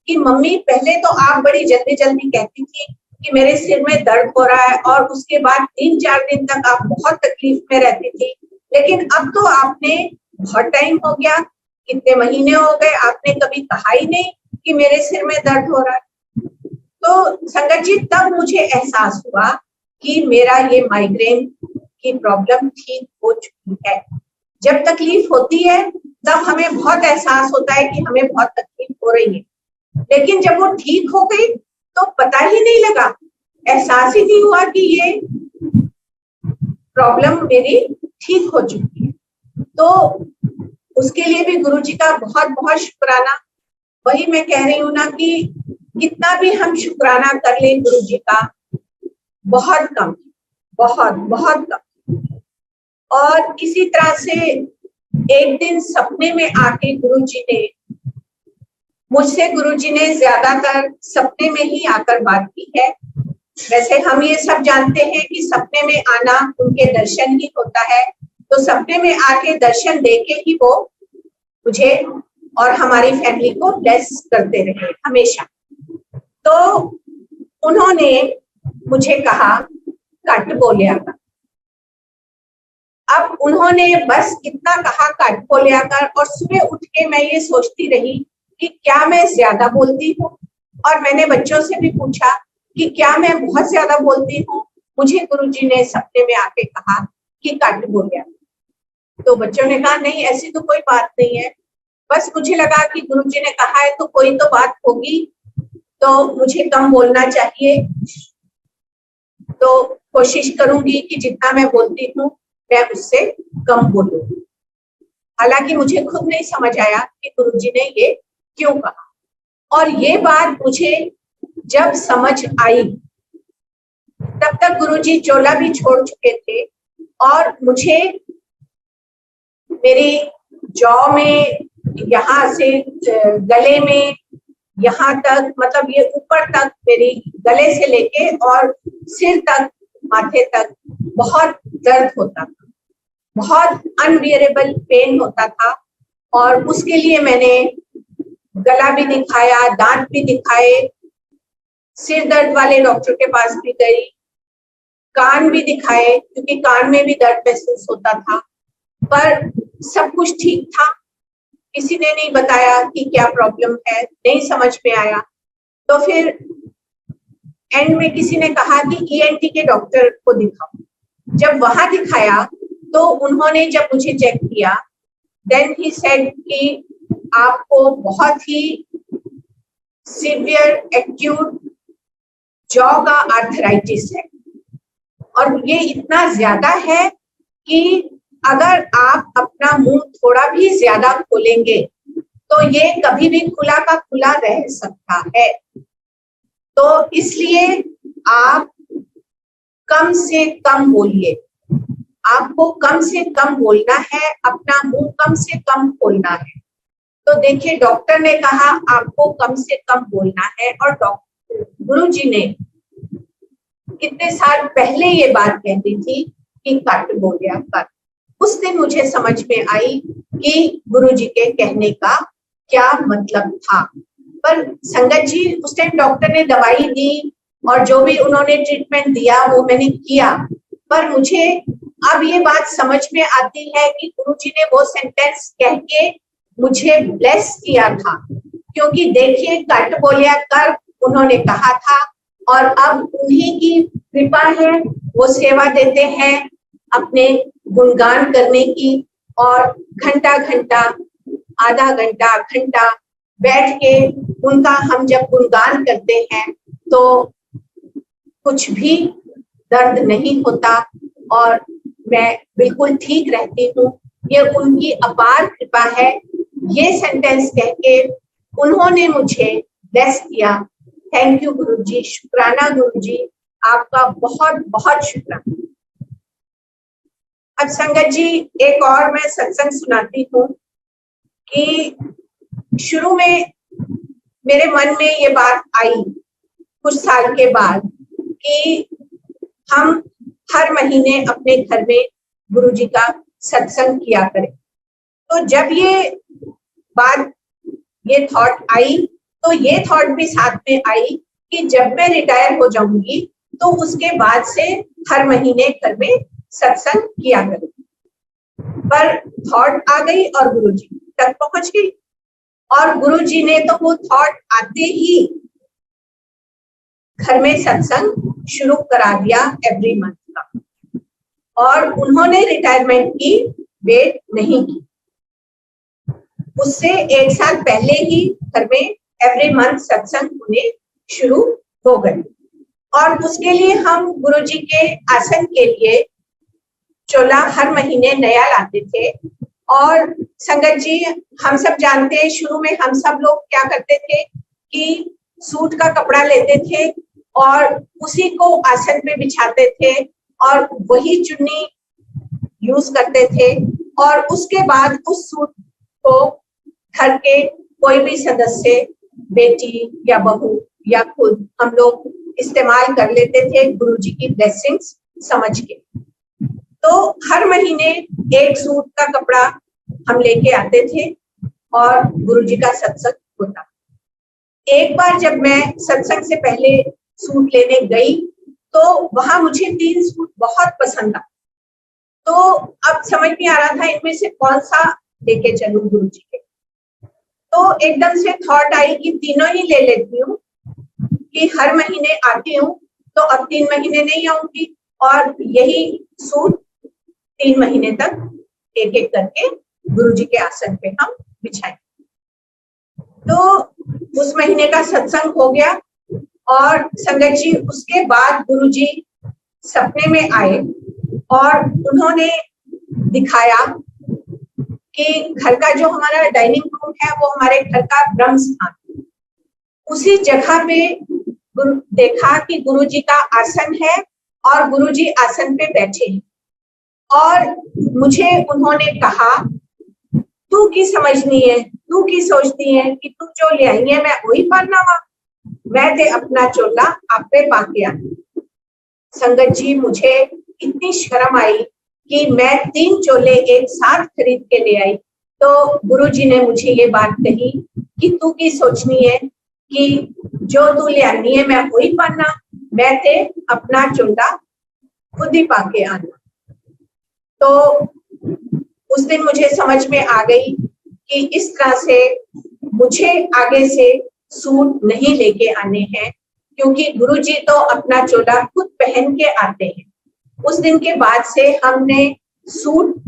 कि मम्मी पहले तो आप बड़ी जल्दी जल्दी कहती थी कि मेरे सिर में दर्द हो रहा है और उसके बाद 3-4 दिन तक आप बहुत तकलीफ में रहती थी, लेकिन अब तो आपने बहुत टाइम हो गया, कितने महीने हो गए आपने कभी कहा ही नहीं कि मेरे सिर में दर्द हो रहा है। तो संगत जी तब मुझे एहसास हुआ कि मेरा ये माइग्रेन की प्रॉब्लम ठीक हो चुकी है। जब तकलीफ होती है तब हमें बहुत एहसास होता है कि हमें बहुत तकलीफ हो रही है, लेकिन जब वो ठीक हो गई तो पता ही नहीं लगा, एहसास ही नहीं हुआ कि ये प्रॉब्लम मेरी ठीक हो चुकी है। तो उसके लिए भी गुरुजी का बहुत बहुत शुक्राना। वही मैं कह रही हूँ ना कि कितना भी हम शुक्राना कर लें गुरुजी का, बहुत कम, बहुत बहुत कम। और इसी तरह से एक दिन सपने में आके गुरुजी ने ज्यादातर सपने में ही आकर बात की है। वैसे हम ये सब जानते हैं कि सपने में आना उनके दर्शन ही होता है, तो सपने में आके दर्शन देके ही वो मुझे और हमारी फैमिली को ब्लेस करते रहे हमेशा। तो उन्होंने मुझे कहा कट बोलिया कर। अब उन्होंने बस इतना कहा कट बोलिया कर, और सुबह उठ के मैं ये सोचती रही कि क्या मैं ज्यादा बोलती हूँ, और मैंने बच्चों से भी पूछा कि क्या मैं बहुत ज्यादा बोलती हूँ। मुझे गुरुजी ने सपने में आके कहा कि कट बोलिया। तो बच्चों ने कहा नहीं ऐसी तो कोई बात नहीं है। बस मुझे लगा कि गुरुजी ने कहा है तो कोई तो बात होगी, तो मुझे कम बोलना चाहिए। तो कोशिश करूंगी कि जितना मैं बोलती हूँ मैं उससे कम बोलूं। हालांकि मुझे खुद नहीं समझ आया कि गुरुजी ने ये क्यों कहा, और ये बात मुझे जब समझ आई तब तक गुरुजी चोला भी छोड़ चुके थे, और मुझे मेरी जॉ में, यहाँ से गले में, यहाँ तक, मतलब ये ऊपर तक मेरी गले से लेके और सिर तक, माथे तक बहुत दर्द होता था, बहुत अनबियरेबल पेन होता था। और उसके लिए मैंने गला भी दिखाया, दांत भी दिखाए, सिर दर्द वाले डॉक्टर के पास भी गई, कान भी दिखाए क्योंकि कान में भी दर्द महसूस होता था, पर सब कुछ ठीक था। किसी ने नहीं बताया कि क्या प्रॉब्लम है, नहीं समझ में आया। तो फिर एंड में किसी ने कहा कि ईएनटी के डॉक्टर को दिखाओ। जब वहां दिखाया तो उन्होंने जब मुझे चेक किया, देन ही सेड कि आपको बहुत ही सीवियर एक्यूट जॉ का आर्थराइटिस है, और ये इतना ज्यादा है कि अगर आप अपना मुंह थोड़ा भी ज्यादा खोलेंगे तो ये कभी भी खुला का खुला रह सकता है। तो इसलिए आप कम से कम बोलिए, आपको कम से कम बोलना है, अपना मुंह कम से कम खोलना है। तो देखिए डॉक्टर ने कहा आपको कम से कम बोलना है, और डॉक्टर गुरुजी ने कितने साल पहले ये बात कहती थी कि कट बोलिया कर। उस दिन मुझे समझ में आई कि गुरुजी के कहने का क्या मतलब था। पर संगत जी उस टाइम डॉक्टर ने दवाई दी और जो भी उन्होंने ट्रीटमेंट दिया वो मैंने किया, पर मुझे अब ये बात समझ में आती है कि गुरुजी ने वो सेंटेंस कह के मुझे ब्लेस किया था, क्योंकि देखिए कट बोलिया कर उन्होंने कहा था, और अब उन्हीं की कृपा है, वो सेवा देते हैं अपने गुणगान करने की, और घंटा घंटा, आधा घंटा, घंटा बैठ के उनका हम जब गुणगान करते हैं तो कुछ भी दर्द नहीं होता और मैं बिल्कुल ठीक रहती हूँ। ये उनकी अपार कृपा है। ये सेंटेंस कह के उन्होंने मुझे ब्लेस किया। थैंक यू गुरुजी, शुक्राना गुरुजी, आपका बहुत बहुत शुक्राना। अब संगत जी एक और मैं सत्संग सुनाती हूँ कि शुरू में मेरे मन में ये बात आई कुछ साल के बाद कि हम हर महीने अपने घर में गुरुजी का सत्संग किया करें। तो जब ये थॉट आई तो ये थॉट भी साथ में आई कि जब मैं रिटायर हो जाऊंगी तो उसके बाद से हर महीने घर में सत्संग किया करूंगी। पर थॉट आ गई और गुरुजी, तक पहुंच गई। और गुरुजी ने तो वो थॉट आते ही घर में सत्संग शुरू करा दिया एवरी मंथ का, और उन्होंने रिटायरमेंट की वेट नहीं की। उससे 1 साल पहले ही घर में एवरी मंथ सत्संग होने शुरू हो गए। और उसके लिए हम गुरुजी के आसन के लिए चोला हर महीने नया लाते थे। और संगत जी, हम सब जानते हैं शुरू में हम सब लोग क्या करते थे कि सूट का कपड़ा लेते थे और उसी को आसन पे बिछाते थे और वही चुन्नी यूज करते थे। और उसके बाद उस सूट को घर के कोई भी सदस्य, बेटी या बहू या खुद, हम लोग इस्तेमाल कर लेते थे गुरुजी की ब्लेसिंग्स समझ के। तो हर महीने एक सूट का कपड़ा हम लेके आते थे और गुरुजी का सत्संग होता। एक बार जब मैं सत्संग से पहले सूट लेने गई तो वहां मुझे 3 सूट बहुत पसंद आए। तो अब समझ नहीं आ रहा था इनमें से कौन सा लेके चलूं गुरुजी के। तो एकदम से थॉट आई कि तीनों ही ले लेती हूँ, कि हर महीने आती हूँ तो अब 3 महीने नहीं आऊंगी और यही सूट 3 महीने तक एक एक करके गुरुजी के आसन पे हम बिछाएं। तो उस महीने का सत्संग हो गया और संगत जी उसके बाद गुरुजी सपने में आए और उन्होंने दिखाया कि घर का जो हमारा डाइनिंग रूम है वो हमारे घर का ब्रह्म स्थान, उसी जगह पे देखा कि गुरुजी का आसन है और गुरुजी आसन पे बैठे हैं। और मुझे उन्होंने कहा, तू की समझनी है, तू की सोचती है कि तू जो ले आई है मैं वही पहनना वा, मैं ते अपना चोला आपे पाके आनी। संगत जी, मुझे इतनी शर्म आई कि मैं 3 चोले एक साथ खरीद के ले आई। तो गुरुजी ने मुझे ये बात कही कि तू की सोचनी है कि जो तू ले आनी है मैं वही पहनना, मैं ते अपना चोला खुद ही पाके आना। तो उस दिन मुझे समझ में आ गई कि इस तरह से मुझे आगे से सूट नहीं लेके आने हैं, क्योंकि गुरुजी तो अपना चोला खुद पहन के आते हैं। उस दिन के बाद से हमने सूट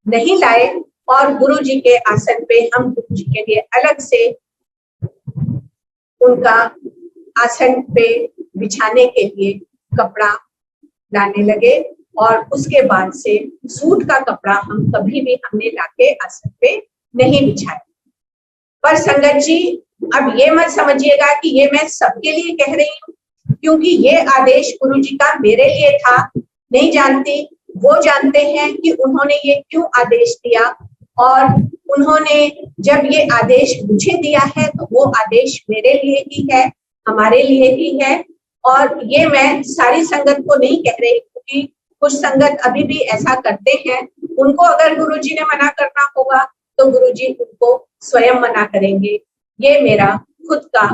नहीं लाए और गुरुजी के आसन पे हम गुरुजी के लिए अलग से उनका आसन पे बिछाने के लिए कपड़ा लाने लगे। और उसके बाद से सूट का कपड़ा हम कभी भी हमने लाके आसन पे नहीं बिछाया। पर संगत जी, अब ये मत समझिएगा कि ये मैं सबके लिए कह रही हूँ, क्योंकि ये आदेश गुरुजी का मेरे लिए था। नहीं जानती, वो जानते हैं कि उन्होंने ये क्यों आदेश दिया, और उन्होंने जब ये आदेश मुझे दिया है तो वो आदेश मेरे लिए ही है, हमारे लिए ही है। और ये मैं सारी संगत को नहीं कह रही, क्योंकि कुछ संगत अभी भी ऐसा करते हैं। उनको अगर गुरुजी ने मना करना होगा तो गुरुजी उनको स्वयं मना करेंगे। ये मेरा खुद का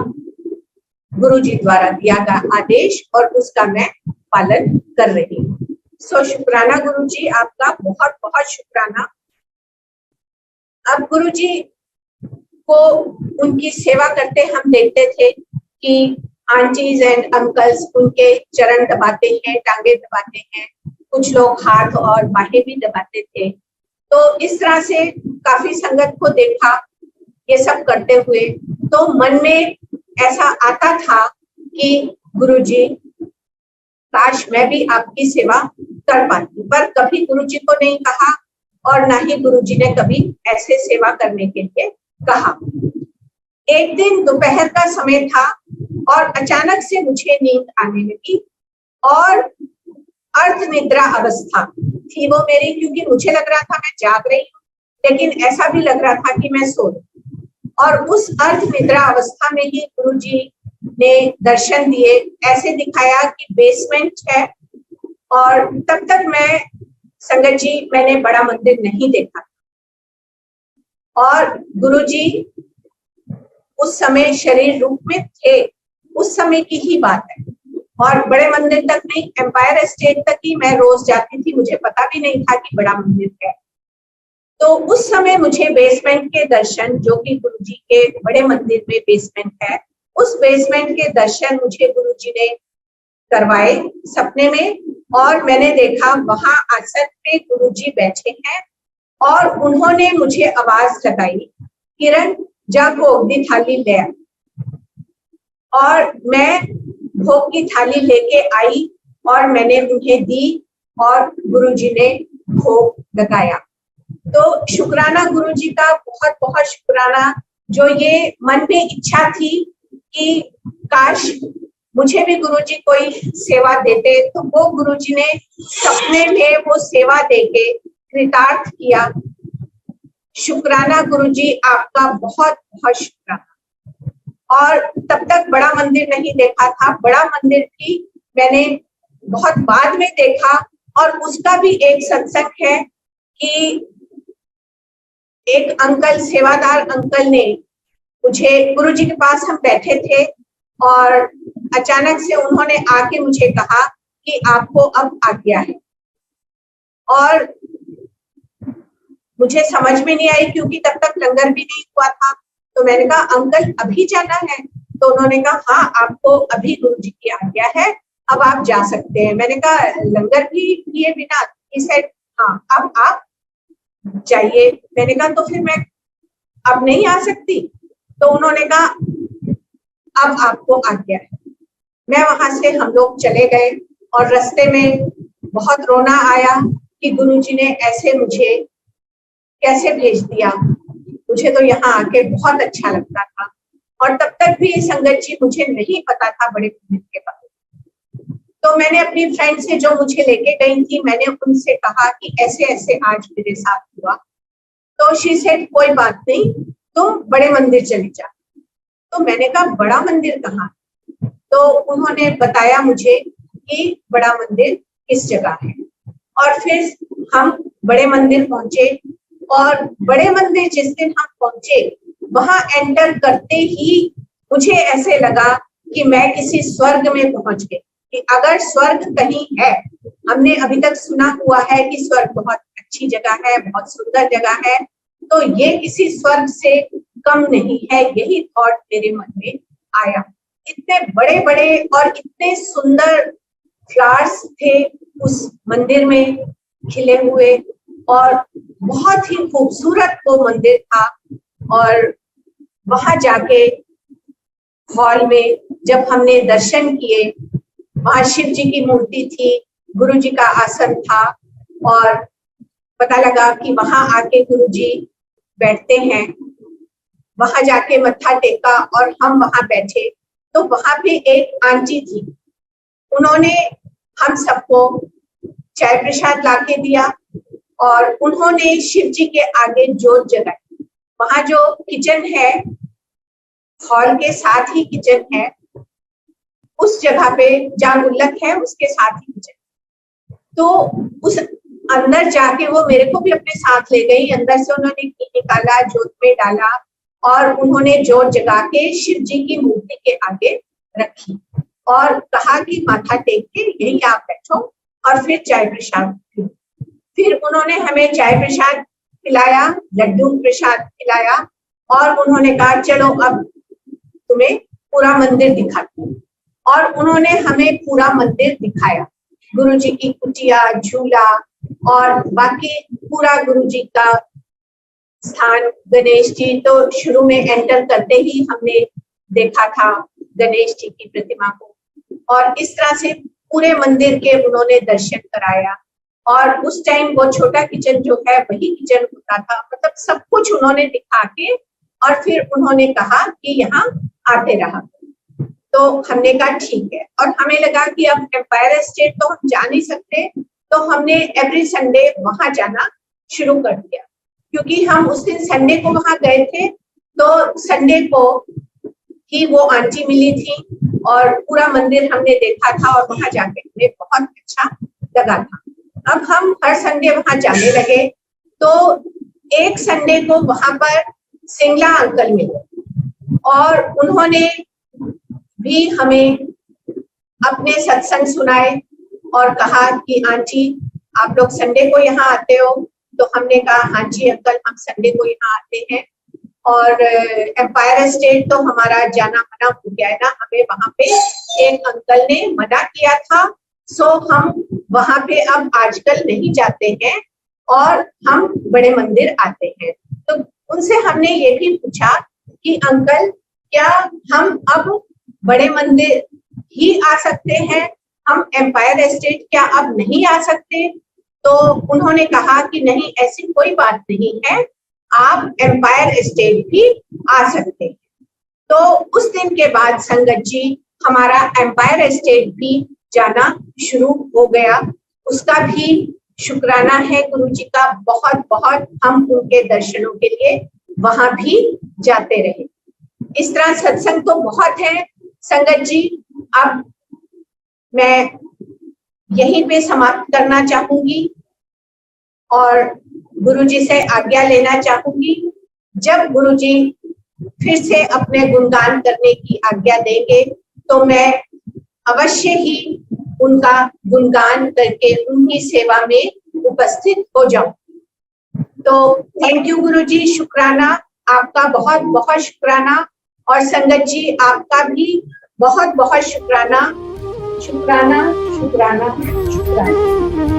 गुरुजी द्वारा दिया गया आदेश और उसका मैं पालन कर रही हूँ। सो शुक्राना गुरुजी, आपका बहुत बहुत शुक्राना। अब गुरुजी को उनकी सेवा करते हम देखते थे कि आंटीज एंड अंकल्स उनके चरण दबाते हैं, टांगे दबाते हैं, कुछ लोग हाथ और बाहें भी दबाते थे। तो इस तरह से काफी संगत को देखा ये सब करते हुए, तो मन में ऐसा आता था कि गुरुजी काश मैं भी आपकी सेवा कर पाती, पर कभी गुरुजी को नहीं कहा और ना ही गुरुजी ने कभी ऐसे सेवा करने के लिए कहा। एक दिन दोपहर का समय था और अचानक से मुझे नींद आने लगी और अर्ध निद्रा अवस्था थी वो मेरी, क्योंकि मुझे लग रहा था मैं जाग रही हूँ, लेकिन ऐसा भी लग रहा था कि मैं सो रही। और उस अर्ध निद्रा अवस्था में ही गुरुजी ने दर्शन दिए। ऐसे दिखाया कि बेसमेंट है, और तब तक मैं संगत जी मैंने बड़ा मंदिर नहीं देखा। और गुरुजी उस समय शरीर रूप में थे, उस समय की ही बात है। और बड़े मंदिर तक नहीं, एम्पायर स्टेट तक ही मैं रोज जाती थी, मुझे पता भी नहीं था कि बड़ा मंदिर है। तो उस समय मुझे बेसमेंट के दर्शन, जो कि गुरुजी के बड़े मंदिर में बेसमेंट है, उस बेसमेंट के दर्शन मुझे गुरुजी ने करवाए सपने में। और मैंने देखा वहां आसन पे गुरुजी बैठे हैं और उन्होंने मुझे आवाज लगाई, किरण जा भोग की थाली ले आ। और मैं भोग की थाली लेके आई और मैंने उन्हें दी और गुरुजी ने भोग लगाया। तो शुक्राना गुरुजी का, बहुत बहुत शुक्राना। जो ये मन में इच्छा थी कि काश मुझे भी गुरुजी कोई सेवा देते, तो वो गुरुजी ने सपने में वो सेवा देके कृतार्थ किया। शुक्राना गुरुजी, आपका बहुत बहुत शुक्राना। और तब तक बड़ा मंदिर नहीं देखा था। बड़ा मंदिर भी मैंने बहुत बाद में देखा और उसका भी एक सत्संग है कि एक अंकल, सेवादार अंकल ने मुझे, गुरुजी के पास हम बैठे थे और अचानक से उन्होंने आके मुझे कहा कि आपको अब आज्ञा है। और मुझे समझ में नहीं आई क्योंकि तब तक लंगर भी नहीं हुआ था। तो मैंने कहा अंकल अभी जाना है? तो उन्होंने कहा हाँ, आपको अभी गुरुजी की आज्ञा है, अब आप जा सकते हैं। मैंने कहा लंगर भी किए बिना? ही सेड हाँ, अब आप जाइए। मैंने कहा तो फिर मैं अब नहीं आ सकती? तो उन्होंने कहा अब आपको आज्ञा है। मैं वहां से, हम लोग चले गए और रास्ते में बहुत रोना आया कि गुरुजी ने ऐसे मुझे कैसे भेज दिया। मुझे तो यहाँ आके बहुत अच्छा लगता था और तब तक भी संगत जी मुझे नहीं पता था बड़े मंदिर के बारे में। तो मैंने अपनी फ्रेंड से, जो मुझे लेके गई थी, मैंने उनसे कहा कि ऐसे ऐसे आज मेरे साथ हुआ। तो शी सेड कोई बात नहीं, तुम बड़े मंदिर चली जा। तो मैंने कहा बड़ा मंदिर कहाँ? तो उन्होंने बताया मुझे कि बड़ा मंदिर किस जगह है। और फिर हम बड़े मंदिर पहुंचे और बड़े मंदिर जिस दिन हम पहुंचे, वहां एंटर करते ही मुझे ऐसे लगा कि मैं किसी स्वर्ग में पहुंच गई। कि अगर स्वर्ग कहीं है, हमने अभी तक सुना हुआ है कि स्वर्ग बहुत अच्छी जगह है, बहुत सुंदर जगह है, तो ये किसी स्वर्ग से कम नहीं है। यही थॉट मेरे मन में आया। इतने बड़े बड़े और इतने सुंदर फ्लावर्स थे उस मंदिर में खिले हुए और बहुत ही खूबसूरत वो मंदिर था। और वहां जाके हॉल में जब हमने दर्शन किए, वहां शिव जी की मूर्ति थी, गुरु जी का आसन था और पता लगा कि वहां आके गुरु जी बैठते हैं। वहां जाके मत्था टेका और हम वहां बैठे। तो वहां पे एक आंटी थी, उन्होंने हम सबको चाय प्रसाद लाके दिया और उन्होंने शिव जी के आगे जोत जगाई। वहां जो किचन है, हॉल के साथ ही किचन है, उस जगह पे जहाँ गुल्लक है उसके साथ ही किचन। तो उस अंदर जाके वो मेरे को भी अपने साथ ले गई। अंदर से उन्होंने घी निकाला, जोत में डाला और उन्होंने जोत जगा के शिव जी की मूर्ति के आगे रखी और कहा कि माथा टेक के यही आप बैठो और फिर चाय प्रसाद पियो। फिर उन्होंने हमें चाय प्रसाद पिलाया, लड्डू प्रसाद पिलाया और उन्होंने कहा चलो अब तुम्हें पूरा मंदिर दिखाती हूँ। और उन्होंने हमें पूरा मंदिर दिखाया, गुरुजी की कुटिया, झूला और बाकी पूरा गुरुजी का स्थान। गणेश जी तो शुरू में एंटर करते ही हमने देखा था गणेश जी की प्रतिमा को, और इस तरह से पूरे मंदिर के उन्होंने दर्शन कराया। और उस टाइम वो छोटा किचन जो है वही किचन होता था, मतलब सब कुछ उन्होंने दिखा के और फिर उन्होंने कहा कि यहाँ आते रहा। तो हमने कहा ठीक है। और हमें लगा कि अब एम्पायर स्टेट तो हम जा नहीं सकते, तो हमने एवरी संडे वहां जाना शुरू कर दिया। क्योंकि हम उस दिन संडे को वहां गए थे, तो संडे को ही वो आंटी मिली थी और पूरा मंदिर हमने देखा था और वहां जाके हमें बहुत अच्छा लगा था। अब हम हर संडे वहां जाने लगे। तो एक संडे को वहां पर सिंगला अंकल मिले और उन्होंने भी हमें अपने सत्संग सुनाए और कहा कि आंटी आप लोग संडे को यहाँ आते हो तो हमने कहा हाँ जी अंकल, हम संडे को यहाँ आते हैं। और एम्पायर स्टेट तो हमारा जाना मना हो गया है ना, हमें वहां पे एक अंकल ने मना किया था, सो हम वहां पे अब आजकल नहीं जाते हैं और हम बड़े मंदिर आते हैं। तो उनसे हमने ये भी पूछा कि अंकल क्या हम अब बड़े मंदिर ही आ सकते हैं, हम एम्पायर स्टेट क्या अब नहीं आ सकते? तो उन्होंने कहा कि नहीं, ऐसी कोई बात नहीं है, आप एम्पायर स्टेट भी आ सकते हैं। तो उस दिन के बाद संगत जी हमारा एम्पायर स्टेट भी जाना शुरू हो गया। उसका भी शुक्राना है गुरु जी का बहुत बहुत, हम उनके दर्शनों के लिए वहां भी जाते रहे। इस तरह सत्संग तो बहुत है संगत जी। अब मैं यहीं पे समाप्त करना चाहूंगी और गुरुजी से आज्ञा लेना चाहूंगी। जब गुरुजी फिर से अपने गुणगान करने की आज्ञा देंगे तो मैं अवश्य ही उनका गुणगान करके उनकी सेवा में उपस्थित हो जाऊं। तो थैंक यू गुरुजी, शुक्राना, आपका बहुत बहुत शुक्राना। और संगत जी आपका भी बहुत बहुत शुक्राना, शुक्राना शुक्राना शुक्राना।